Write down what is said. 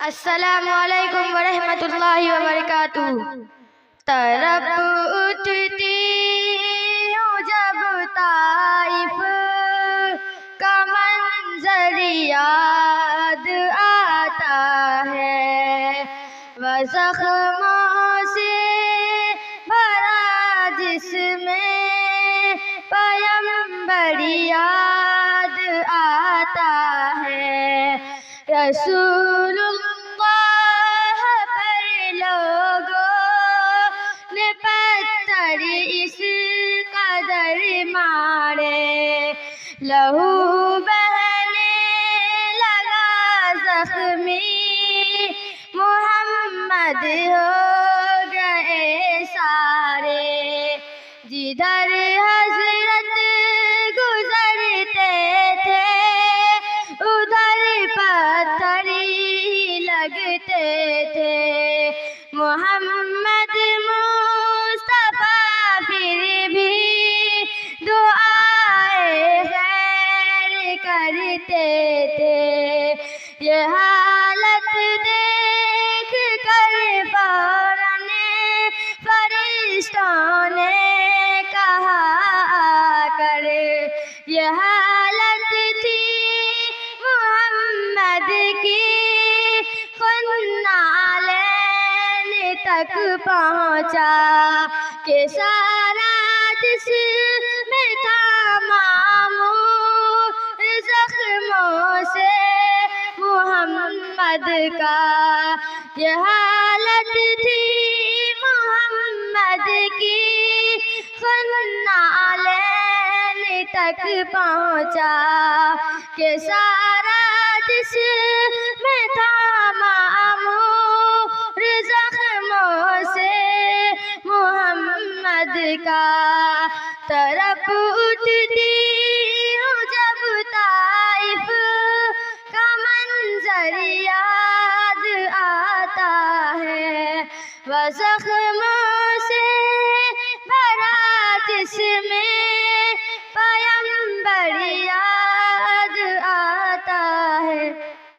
السلام علیکم ورحمۃ اللہ وبرکاتہ۔ طرب اٹھتی ہوں جب طائف کا منظر یاد آتا ہے، وہ زخموں سے بھرا جس میں پیمبر یاد آتا ہے۔ رسول اللہ پر لوگوں نے پتھر اس قدر مارے، لہو بہنے لگا زخمی، محمد ہو گئے سارے۔ جدھر حضرت گزرتے تھے ادھر پتھر ہی لگتے تھے، محمد مصطفیٰ پھر بھی دعائے خیر کرتے تھے۔ یہ حالت دیکھ کر فوراً فرشتوں نے کہا آ کر، یہ حالت تھی محمد کی، خون نالین تک پہنچا کہ سارا جسم میں تھا معمور زخموں سے محمد کا۔ یہ حالت تھی محمد کی، خون نالین تک پہنچا کہ سارا جسم میں تھا معمور زخموں سے محمد کا۔ طرب اٹھتی